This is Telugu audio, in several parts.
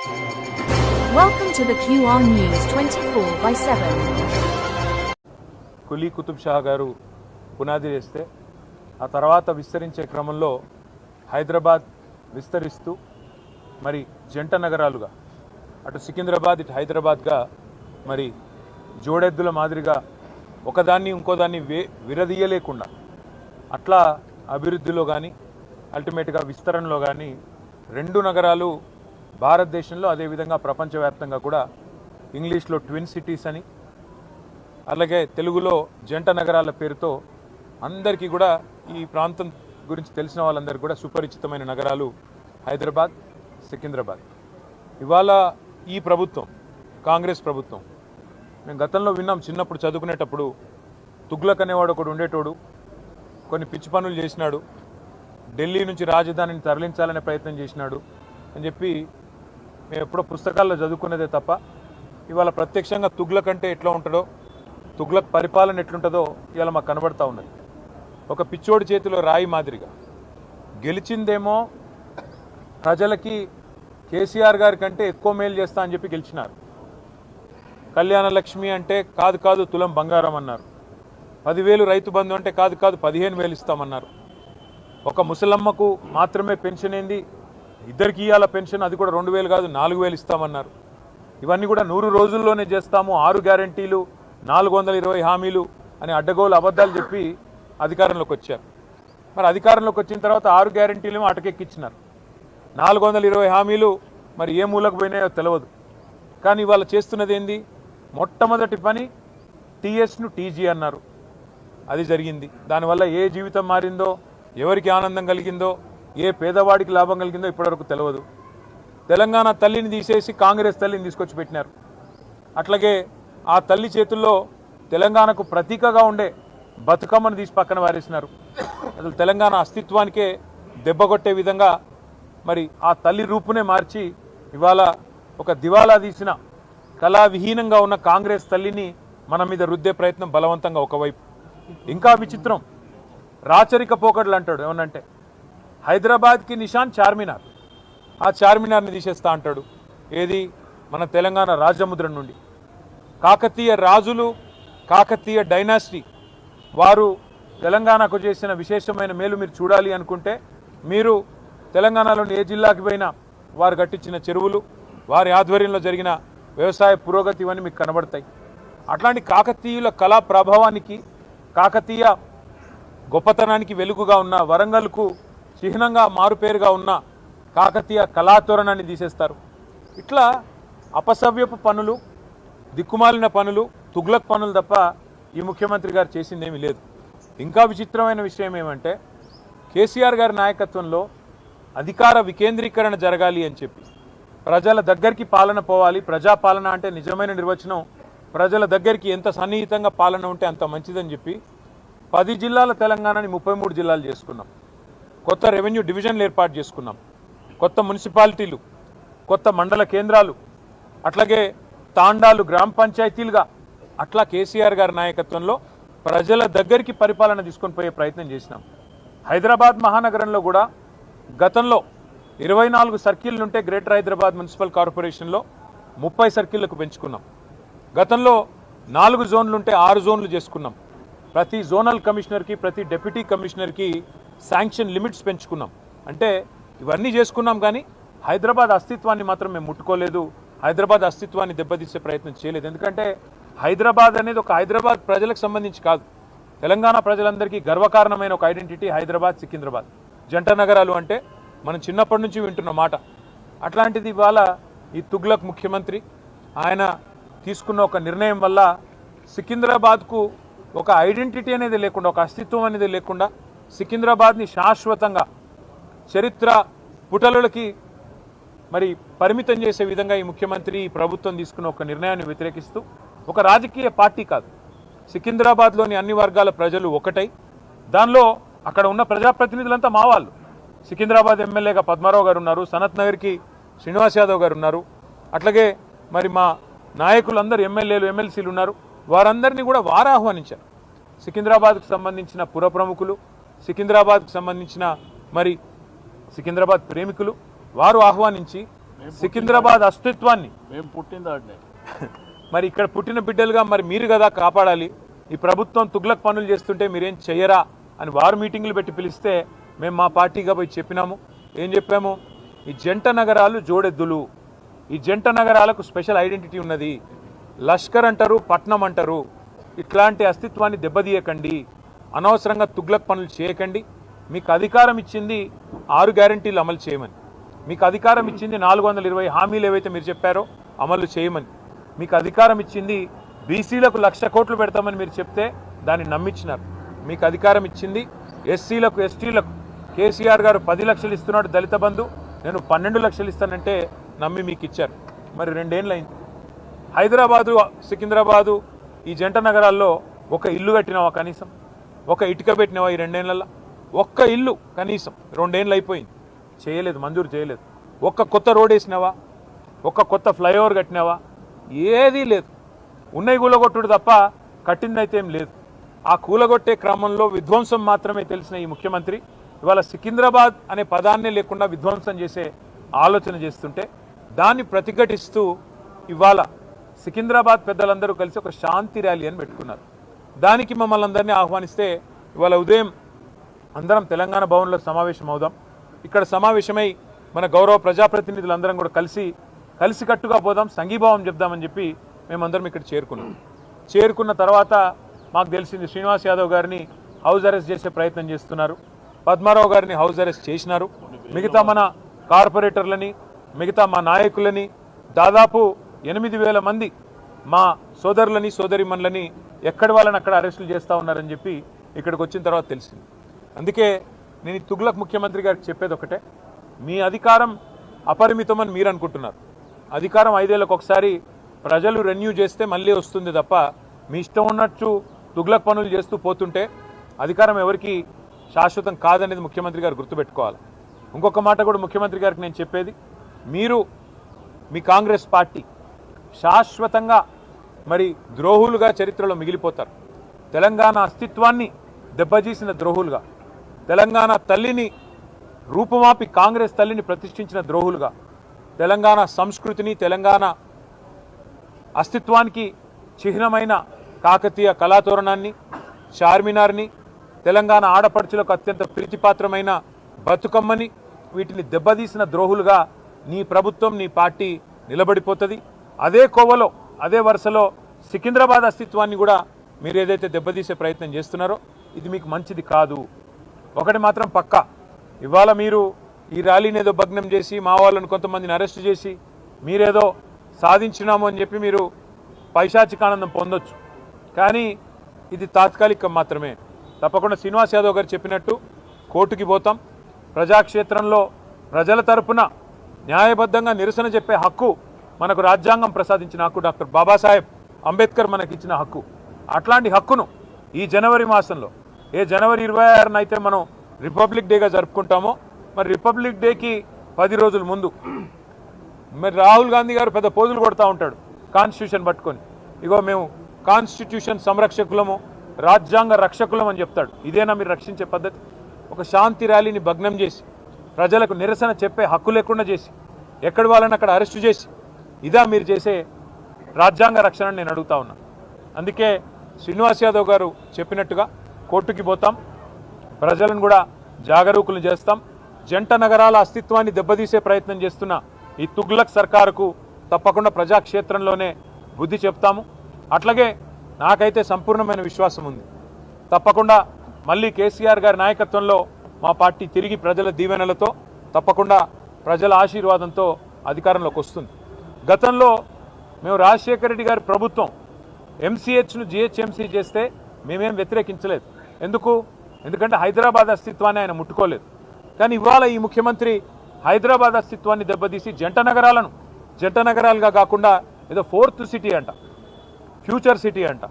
Welcome to the QR News 24/7. Quli Qutub Shah గారు పునాది వేస్తే ఆ తర్వాత విస్తరించే క్రమంలో హైదరాబాద్ విస్తరిస్తూ మరి జంట నగరాలుగా అటు సికింద్రాబాద్ ఇటు హైదరాబాద్గా మరి జోడెద్దుల మాదిరిగా ఒకదాన్ని ఇంకోదాన్ని విరదీయలేకుండా అట్లా అభివృద్ధిలో కానీ అల్టిమేట్గా విస్తరణలో కానీ రెండు నగరాలు భారతదేశంలో అదేవిధంగా ప్రపంచవ్యాప్తంగా కూడా ఇంగ్లీష్లో ట్విన్ సిటీస్ అని అలాగే తెలుగులో జంట నగరాల పేరుతో అందరికీ కూడా ఈ ప్రాంతం గురించి తెలిసిన వాళ్ళందరికీ కూడా సుపరిచితమైన నగరాలు హైదరాబాద్, సికింద్రాబాద్. ఇవాళ ఈ ప్రభుత్వం కాంగ్రెస్ ప్రభుత్వం మేము గతంలో విన్నాం, చిన్నప్పుడు చదువుకునేటప్పుడు తుగ్లక్ అనేవాడు ఒకడు ఉండేటోడు, కొన్ని పిచ్చి పనులు చేసినాడు, ఢిల్లీ నుంచి రాజధానిని తరలించాలనే ప్రయత్నం చేసినాడు అని చెప్పి మేము ఎప్పుడో పుస్తకాల్లో చదువుకునేదే తప్ప ఇవాళ ప్రత్యక్షంగా తుగ్లక్ అంటే ఎట్లా ఉంటాడో, తుగ్లక్ పరిపాలన ఎట్లుంటుందో ఇవాళ మాకు కనబడతా ఉన్నది. ఒక పిచ్చోడి చేతిలో రాయి మాదిరిగా గెలిచిందేమో ప్రజలకి కేసీఆర్ గారి కంటే ఎక్కువ మేలు చేస్తా అని చెప్పి గెలిచినారు. కళ్యాణ లక్ష్మి అంటే కాదు తులం బంగారం అన్నారు. 10,000 రైతు బంధు అంటే కాదు 15,000 ఇస్తామన్నారు. ఒక ముసలమ్మకు మాత్రమే పెన్షన్ ఏంది, ఇద్దరికి ఇవ్వాల పెన్షన్, అది కూడా 2,000 కాదు 4,000 ఇస్తామన్నారు. ఇవన్నీ కూడా 100 రోజుల్లోనే చేస్తాము, 6 గ్యారంటీలు, 420 హామీలు అని అడ్డగోలు అబద్ధాలు చెప్పి అధికారంలోకి వచ్చారు. మరి అధికారంలోకి వచ్చిన తర్వాత 6 గ్యారంటీలు అటకెక్కించినారు. 420 హామీలు మరి ఏ మూలకు పోయినాయో తెలియదు. కానీ ఇవాళ చేస్తున్నది ఏంది, మొట్టమొదటి పని టీఎస్ను టీజీ అన్నారు, అది జరిగింది. దానివల్ల ఏ జీవితం మారిందో, ఎవరికి ఆనందం కలిగిందో, ఏ పేదవాడికి లాభం కలిగిందో ఇప్పటివరకు తెలియదు. తెలంగాణ తల్లిని తీసేసి కాంగ్రెస్ తల్లిని తీసుకొచ్చి పెట్టినారు. అట్లాగే ఆ తల్లి చేతుల్లో తెలంగాణకు ప్రతీకగా ఉండే బతుకమ్మను తీసి పక్కన వారేసినారు. అసలు తెలంగాణ అస్తిత్వానికే దెబ్బకొట్టే విధంగా మరి ఆ తల్లి రూపునే మార్చి ఇవాళ ఒక దివాలా తీసిన కళావిహీనంగా ఉన్న కాంగ్రెస్ తల్లిని మన మీద రుద్దే ప్రయత్నం బలవంతంగా ఒకవైపు. ఇంకా విచిత్రం, రాచరిక పోకడలు అంటాడు. ఏమనంటే హైదరాబాద్కి నిషాన్ చార్మినార్, ఆ చార్మినార్ని తీసేస్తా అంటాడు. ఏది, మన తెలంగాణ రాజముద్రం నుండి. కాకతీయ రాజులు, కాకతీయ డైనాసిటీ వారు తెలంగాణకు చేసిన విశేషమైన మేలు మీరు చూడాలి అనుకుంటే మీరు తెలంగాణలోని ఏ జిల్లాకి పోయినా వారు కట్టించిన చెరువులు, వారి ఆధ్వర్యంలో జరిగిన వ్యవసాయ పురోగతి ఇవన్నీ మీకు కనబడతాయి. అట్లాంటి కాకతీయుల కళా ప్రభావానికి, కాకతీయ గొప్పతనానికి వెలుగుగా ఉన్న, వరంగల్కు చిహ్నంగా మారుపేరుగా ఉన్న కాకతీయ కళాతోరణాన్ని తీసేస్తారు. ఇట్లా అపసవ్యపు పనులు, దిక్కుమాలిన పనులు, తుగ్లక్ పనులు తప్ప ఈ ముఖ్యమంత్రి గారు చేసిందేమీ లేదు. ఇంకా విచిత్రమైన విషయం ఏమంటే కేసీఆర్ గారి నాయకత్వంలో అధికార వికేంద్రీకరణ జరగాలి అని చెప్పి, ప్రజల దగ్గరికి పాలన పోవాలి. ప్రజాపాలన అంటే నిజమైన నిర్వచనం ప్రజల దగ్గరికి ఎంత సన్నిహితంగా పాలన ఉంటే అంత మంచిదని చెప్పి 10 జిల్లాల తెలంగాణని 33 జిల్లాలు చేసుకున్నాం. కొత్త రెవెన్యూ డివిజన్లు ఏర్పాటు చేసుకున్నాం, కొత్త మున్సిపాలిటీలు, కొత్త మండల కేంద్రాలు, అట్లాగే తాండాలు గ్రామ పంచాయతీలుగా అట్లా కేసీఆర్ గారి నాయకత్వంలో ప్రజల దగ్గరికి పరిపాలన తీసుకొని పోయే ప్రయత్నం చేసినాం. హైదరాబాద్ మహానగరంలో కూడా గతంలో 24 సర్కిళ్ళు ఉంటే గ్రేటర్ హైదరాబాద్ మున్సిపల్ కార్పొరేషన్లో 30 సర్కిళ్లకు పెంచుకున్నాం. గతంలో 4 జోన్లు ఉంటే 6 జోన్లు చేసుకున్నాం. ప్రతి జోనల్ కమిషనర్కి, ప్రతి డెప్యూటీ కమిషనర్కి శాంక్షన్ లిమిట్స్ పెంచుకున్నాం. అంటే ఇవన్నీ చేసుకున్నాం, కానీ హైదరాబాద్ అస్తిత్వాన్ని మాత్రం మేము ముట్టుకోలేదు. హైదరాబాద్ అస్తిత్వాన్ని దెబ్బతీసే ప్రయత్నం చేయలేదు. ఎందుకంటే హైదరాబాద్ అనేది ఒక హైదరాబాద్ ప్రజలకు సంబంధించి కాదు, తెలంగాణ ప్రజలందరికీ గర్వకారణమైన ఒక ఐడెంటిటీ హైదరాబాద్, సికింద్రాబాద్ జంట నగరాలు అంటే మనం చిన్నప్పటి నుంచి వింటున్న మాట. అట్లాంటిది ఇవాళ ఈ తుగ్లక్ ముఖ్యమంత్రి ఆయన తీసుకున్న ఒక నిర్ణయం వల్ల సికింద్రాబాద్కు ఒక ఐడెంటిటీ అనేది లేకుండా, ఒక అస్తిత్వం అనేది లేకుండా సికింద్రాబాద్ని శాశ్వతంగా చరిత్ర పుటలకి మరి పరిమితం చేసే విధంగా ఈ ముఖ్యమంత్రి, ఈ ప్రభుత్వం తీసుకున్న ఒక నిర్ణయాన్ని వ్యతిరేకిస్తూ, ఒక రాజకీయ పార్టీ కాదు, సికింద్రాబాద్లోని అన్ని వర్గాల ప్రజలు ఒకటై, దానిలో అక్కడ ఉన్న ప్రజాప్రతినిధులంతా మా వాళ్ళు. సికింద్రాబాద్ ఎమ్మెల్యేగా పద్మారావు గారు ఉన్నారు, సనత్ నగర్కి శ్రీనివాస్ యాదవ్ గారు ఉన్నారు, అట్లాగే మరి మా నాయకులందరూ ఎమ్మెల్యేలు, ఎమ్మెల్సీలు ఉన్నారు. వారందరినీ కూడా వారు ఆహ్వానించారు. సికింద్రాబాద్కు సంబంధించిన పుర ప్రముఖులు, సికింద్రాబాద్కు సంబంధించిన మరి సికింద్రాబాద్ ప్రేమికులు వారు ఆహ్వానించి సికింద్రాబాద్ అస్తిత్వాన్ని మేము పుట్టిందాడినే మరి ఇక్కడ పుట్టిన బిడ్డలుగా మరి మీరు కదా కాపాడాలి. ఈ ప్రభుత్వం తుగ్లక్ పనులు చేస్తుంటే మీరేం చెయ్యరా అని వారు మీటింగులు పెట్టి పిలిస్తే మేము మా పార్టీగా పోయి చెప్పినాము. ఏం చెప్పాము? ఈ జంట నగరాలు జోడెద్దులు, ఈ జంట నగరాలకు స్పెషల్ ఐడెంటిటీ ఉన్నది. లష్కర్ అంటారు, పట్నం అంటారు. ఇట్లాంటి అస్తిత్వాన్ని దెబ్బతీయకండి, అనవసరంగా తుగ్లక్ పనులు చేయకండి. మీకు అధికారం ఇచ్చింది 6 గ్యారంటీలు అమలు చేయమని, మీకు అధికారం ఇచ్చింది 420 హామీలు ఏవైతే మీరు చెప్పారో అమలు చేయమని, మీకు అధికారం ఇచ్చింది బీసీలకు 1,00,000 కోట్లు పెడతామని మీరు చెప్తే దాన్ని నమ్మించినారు. మీకు అధికారం ఇచ్చింది ఎస్సీలకు ఎస్టీలకు కేసీఆర్ గారు 10 లక్షలు ఇస్తున్నాడు దళిత బంధు, నేను 12 లక్షలు ఇస్తానంటే నమ్మి మీకు ఇచ్చారు. మరి 2 ఏళ్ళు అయింది. హైదరాబాదు సికింద్రాబాదు ఈ జంట నగరాల్లో ఒక ఇల్లు కట్టినావా? కనీసం ఒక ఇటుక పెట్టినావా? ఈ 2 ఏళ్లలో ఒక్క ఇల్లు కనీసం 2 ఏళ్ళు అయిపోయింది, చేయలేదు, మంజూరు చేయలేదు. ఒక్క కొత్త రోడ్ వేసినావా? ఒక్క కొత్త ఫ్లైఓవర్ కట్టినావా? ఏదీ లేదు. ఉన్నవి కూలగొట్టుడు తప్ప కట్టిందైతే ఏం లేదు. ఆ కూలగొట్టే క్రమంలో విధ్వంసం మాత్రమే తెలిసిన ఈ ముఖ్యమంత్రి ఇవాళ సికింద్రాబాద్ అనే పదాన్నే లేకుండా విధ్వంసం చేసే ఆలోచన చేస్తుంటే దాన్ని ప్రతిఘటిస్తూ ఇవాళ సికింద్రాబాద్ పెద్దలందరూ కలిసి ఒక శాంతి ర్యాలీ అని పెట్టుకున్నారు. దానికి మమ్మల్ని అందరినీ ఆహ్వానిస్తే ఇవాళ ఉదయం అందరం తెలంగాణ భవన్లో సమావేశం అవుదాం, ఇక్కడ సమావేశమై మన గౌరవ ప్రజాప్రతినిధులందరం కూడా కలిసికట్టుగా పోదాం, సంఘీభావం చెప్దామని చెప్పి మేమందరం ఇక్కడ చేరుకున్న తర్వాత మాకు తెలిసింది శ్రీనివాస్ యాదవ్ గారిని హౌస్ అరెస్ట్ చేసే ప్రయత్నం చేస్తున్నారు, పద్మారావు గారిని హౌస్ అరెస్ట్ చేసినారు, మిగతా మన కార్పొరేటర్లని మిగతా మా నాయకులని దాదాపు 8,000 మంది మా సోదరులని సోదరిమణులని ఎక్కడి వాళ్ళని అక్కడ అరెస్టులు చేస్తూ ఉన్నారని చెప్పి ఇక్కడికి వచ్చిన తర్వాత తెలిసింది. అందుకే నేను ఈ తుగ్లక్ ముఖ్యమంత్రి గారికి చెప్పేది ఒకటే, మీ అధికారం అపరిమితమని మీరు అనుకుంటున్నారు. అధికారం 5 ఏళ్లకు ఒకసారి ప్రజలు రెన్యూ చేస్తే మళ్ళీ వస్తుంది తప్ప మీ ఇష్టం ఉన్నట్టు తుగ్లక్ పనులు చేస్తూ పోతుంటే అధికారం ఎవరికి శాశ్వతం కాదనేది ముఖ్యమంత్రి గారు గుర్తుపెట్టుకోవాలి. ఇంకొక మాట కూడా ముఖ్యమంత్రి గారికి నేను చెప్పేది, మీరు మీ కాంగ్రెస్ పార్టీ శాశ్వతంగా మరి ద్రోహులుగా చరిత్రలో మిగిలిపోతారు. తెలంగాణ అస్తిత్వాన్ని దెబ్బతీసిన ద్రోహులుగా, తెలంగాణ తల్లిని రూపుమాపి కాంగ్రెస్ తల్లిని ప్రతిష్ఠించిన ద్రోహులుగా, తెలంగాణ సంస్కృతిని తెలంగాణ అస్తిత్వానికి చిహ్నమైన కాకతీయ కళాతోరణాన్ని చార్మినార్ని, తెలంగాణ ఆడపడుచులకు అత్యంత ప్రీతిపాత్రమైన బతుకమ్మని వీటిని దెబ్బతీసిన ద్రోహులుగా నీ ప్రభుత్వం నీ పార్టీ నిలబడిపోతుంది. అదే కోవలో అదే వరుసలో సికింద్రాబాద్ అస్తిత్వాన్ని కూడా మీరు ఏదైతే దెబ్బతీసే ప్రయత్నం చేస్తున్నారో ఇది మీకు మంచిది కాదు. ఒకటి మాత్రం పక్కా, ఇవాళ మీరు ఈ ర్యాలీని ఏదో భగ్నం చేసి మా వాళ్ళని కొంతమందిని అరెస్ట్ చేసి మీరేదో సాధించినాము అని చెప్పి మీరు పైశాచికానందం పొందొచ్చు, కానీ ఇది తాత్కాలికం మాత్రమే. తప్పకుండా శ్రీనివాస్ యాదవ్ గారు చెప్పినట్టు కోర్టుకి పోతాం, ప్రజాక్షేత్రంలో ప్రజల తరపున న్యాయబద్ధంగా నిరసన చెప్పే హక్కు మనకు రాజ్యాంగం ప్రసాదించిన హక్కు, డాక్టర్ బాబాసాహెబ్ అంబేద్కర్ మనకి ఇచ్చిన హక్కు. అట్లాంటి హక్కును ఈ జనవరి మాసంలో ఏ జనవరి 26న అయితే మనం రిపబ్లిక్ డేగా జరుపుకుంటామో మరి రిపబ్లిక్ డేకి 10 రోజుల ముందు మరి రాహుల్ గాంధీ గారు పెద్ద పోజులు కొడతా ఉంటాడు కాన్స్టిట్యూషన్ పట్టుకొని, ఇగో మేము కాన్స్టిట్యూషన్ సంరక్షకులము రాజ్యాంగ రక్షకులం అని చెప్తాడు. ఇదేనా మీరు రక్షించే పద్ధతి? ఒక శాంతి ర్యాలీని భగ్నం చేసి ప్రజలకు నిరసన చెప్పే హక్కు లేకుండా చేసి ఎక్కడి వాళ్ళని అక్కడ అరెస్టు చేసి ఇదా మీరు చేసే రాజ్యాంగ రక్షణ నేను అడుగుతా ఉన్నా. అందుకే శ్రీనివాస్ యాదవ్ గారు చెప్పినట్టుగా కోర్టుకి పోతాం, ప్రజలను కూడా జాగరూకులు చేస్తాం. జంట నగరాల అస్తిత్వాన్ని దెబ్బతీసే ప్రయత్నం చేస్తున్న ఈ తుగ్లక్ సర్కారుకు తప్పకుండా ప్రజాక్షేత్రంలోనే బుద్ధి చెప్తాము. అట్లాగే నాకైతే సంపూర్ణమైన విశ్వాసం ఉంది, తప్పకుండా మళ్ళీ కేసీఆర్ గారి నాయకత్వంలో మా పార్టీ తిరిగి ప్రజల దీవెనలతో తప్పకుండా ప్రజల ఆశీర్వాదంతో అధికారంలోకి వస్తుంది. గతంలో మేము రాజశేఖర రెడ్డి గారి ప్రభుత్వం ఎంసీహెచ్ను జిహెచ్ఎంసీ చేస్తే మేమేం వ్యతిరేకించలేదు. ఎందుకంటే హైదరాబాద్ అస్తిత్వాన్ని ఆయన ముట్టుకోలేదు. కానీ ఇవాళ ఈ ముఖ్యమంత్రి హైదరాబాద్ అస్తిత్వాన్ని దెబ్బతీసి జంట నగరాలుగా కాకుండా ఏదో 4th సిటీ అంట, ఫ్యూచర్ సిటీ అంట.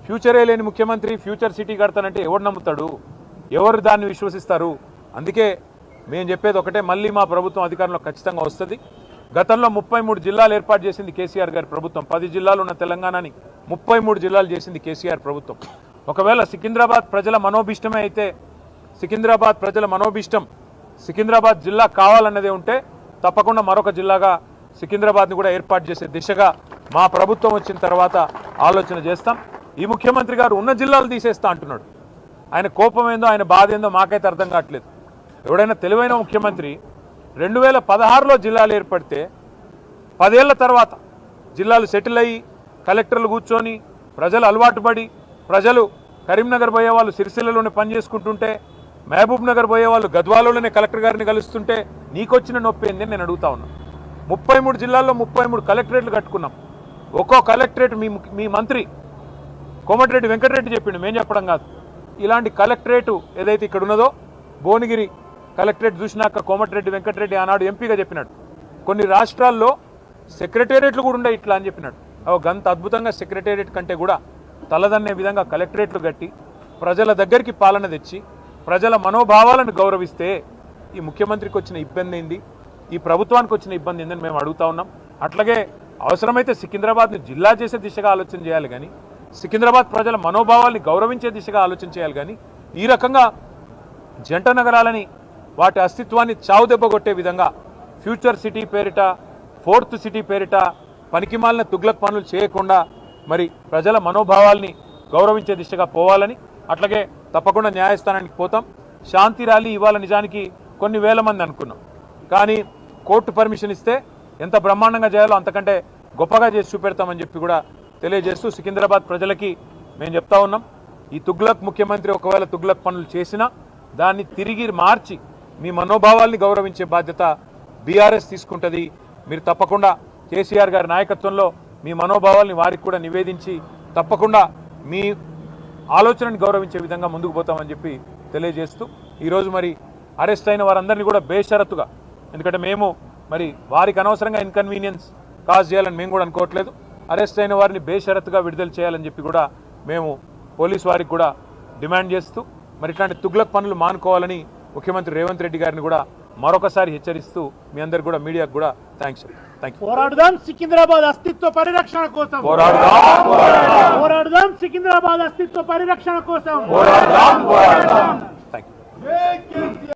ఫ్యూచరే లేని ముఖ్యమంత్రి ఫ్యూచర్ సిటీ కడతానంటే ఎవరు నమ్ముతాడు? ఎవరు దాన్ని విశ్వసిస్తారు? అందుకే మేము చెప్పేది ఒకటే, మళ్ళీ మా ప్రభుత్వం అధికారంలో ఖచ్చితంగా వస్తుంది. గతంలో 33 జిల్లాలు ఏర్పాటు చేసింది కేసీఆర్ గారి ప్రభుత్వం. 10 జిల్లాలు ఉన్న తెలంగాణని 33 జిల్లాలు చేసింది కేసీఆర్ ప్రభుత్వం. ఒకవేళ సికింద్రాబాద్ ప్రజల మనోభిష్టమే అయితే, సికింద్రాబాద్ ప్రజల మనోభిష్టం సికింద్రాబాద్ జిల్లా కావాలన్నదే ఉంటే తప్పకుండా మరొక జిల్లాగా సికింద్రాబాద్ని కూడా ఏర్పాటు చేసే దిశగా మా ప్రభుత్వం వచ్చిన తర్వాత ఆలోచన చేస్తాం. ఈ ముఖ్యమంత్రి గారు ఉన్న జిల్లాలు తీసేస్తా అంటున్నాడు. ఆయన కోపం ఏందో ఆయన బాధ ఏందో మాకైతే అర్థం కావట్లేదు. ఎవడైనా తెలివైన ముఖ్యమంత్రి 2016లో జిల్లాలు ఏర్పడితే 10 ఏళ్ల తర్వాత జిల్లాలు సెటిల్ అయ్యి కలెక్టర్లు కూర్చొని ప్రజలు అలవాటు పడి ప్రజలు కరీంనగర్ పోయే వాళ్ళు సిరిసిల్లలోనే పని చేసుకుంటుంటే మహబూబ్ నగర్ పోయే వాళ్ళు గద్వాలలోనే కలెక్టర్ గారిని కలుస్తుంటే నీకొచ్చిన నొప్పి ఏంది నేను అడుగుతా ఉన్నా. 33 జిల్లాల్లో 33 కలెక్టరేట్లు కట్టుకున్నాం. ఒక్కో కలెక్టరేట్ మీ మంత్రి కోమటిరెడ్డి వెంకటరెడ్డి చెప్పిండు, మేము చెప్పడం కాదు. ఇలాంటి కలెక్టరేటు ఏదైతే ఇక్కడ ఉన్నదో భువనగిరి కలెక్టరేట్ చూసినాక కోమటిరెడ్డి వెంకటరెడ్డి ఆనాడు ఎంపీగా చెప్పినాడు కొన్ని రాష్ట్రాల్లో సెక్రటేరియట్లు కూడా ఉండే ఇట్లా అని చెప్పినాడు. గంత అద్భుతంగా సెక్రటేరియట్ కంటే కూడా తలదన్నే విధంగా కలెక్టరేట్లు కట్టి ప్రజల దగ్గరికి పాలన తెచ్చి ప్రజల మనోభావాలను గౌరవిస్తే ఈ ముఖ్యమంత్రికి వచ్చిన ఇబ్బంది ఏంది, ఈ ప్రభుత్వానికి వచ్చిన ఇబ్బంది ఏందని మేము అడుగుతా ఉన్నాం. అట్లాగే అవసరమైతే సికింద్రాబాద్ని జిల్లా చేసే దిశగా ఆలోచన చేయాలి కానీ సికింద్రాబాద్ ప్రజల మనోభావాల్ని గౌరవించే దిశగా ఆలోచన చేయాలి కానీ ఈ రకంగా జంట నగరాలని వాటి అస్తిత్వాన్ని చావుదెబ్బ కొట్టే విధంగా ఫ్యూచర్ సిటీ పేరిట 4th సిటీ పేరిట పనికిమాలిన తుగ్లక్ పనులు చేయకుండా మరి ప్రజల మనోభావాల్ని గౌరవించే దిశగా పోవాలని అట్లాగే తప్పకుండా న్యాయస్థానానికి పోతాం. శాంతి ర్యాలీ ఇవాళ నిజానికి కొన్ని వేల మంది అనుకున్నాం, కానీ కోర్టు పర్మిషన్ ఇస్తే ఎంత బ్రహ్మాండంగా చేయాలో అంతకంటే గొప్పగా చేసి చూపెడతామని చెప్పి కూడా తెలియజేస్తూ సికింద్రాబాద్ ప్రజలకి మేము చెప్తా ఉన్నాం, ఈ తుగ్లక్ ముఖ్యమంత్రి ఒకవేళ తుగ్లక్ పనులు చేసినా దాన్ని తిరిగి మార్చి మీ మనోభావాల్ని గౌరవించే బాధ్యత బీఆర్ఎస్ తీసుకుంటుంది. మీరు తప్పకుండా కేసీఆర్ గారి నాయకత్వంలో మీ మనోభావాల్ని వారికి కూడా నివేదించి తప్పకుండా మీ ఆలోచనని గౌరవించే విధంగా ముందుకు పోతామని చెప్పి తెలియజేస్తూ ఈరోజు మరి అరెస్ట్ అయిన వారందరినీ కూడా బేషరతుగా, ఎందుకంటే మేము మరి వారికి అనవసరంగా ఇన్కన్వీనియన్స్ కాజ్ చేయాలని మేము కూడా అనుకోవట్లేదు, అరెస్ట్ అయిన వారిని బేషరతుగా విడుదల చేయాలని చెప్పి కూడా మేము పోలీస్ వారికి కూడా డిమాండ్ చేస్తూ మరి ఇట్లాంటి తుగ్లక్ పనులు మానుకోవాలని ముఖ్యమంత్రి రేవంత్ రెడ్డి గారిని కూడా మరొకసారి హెచ్చరిస్తూ మీ అందరికి కూడా మీడియాకు కూడా థ్యాంక్ యూ. పోరాడుదాం సికింద్రాబాద్ అస్తిత్వ పరిరక్షణ కోసం, పోరాడుదాం సికింద్రాబాద్ అస్తిత్వ పరిరక్షణ కోసం. Thank you.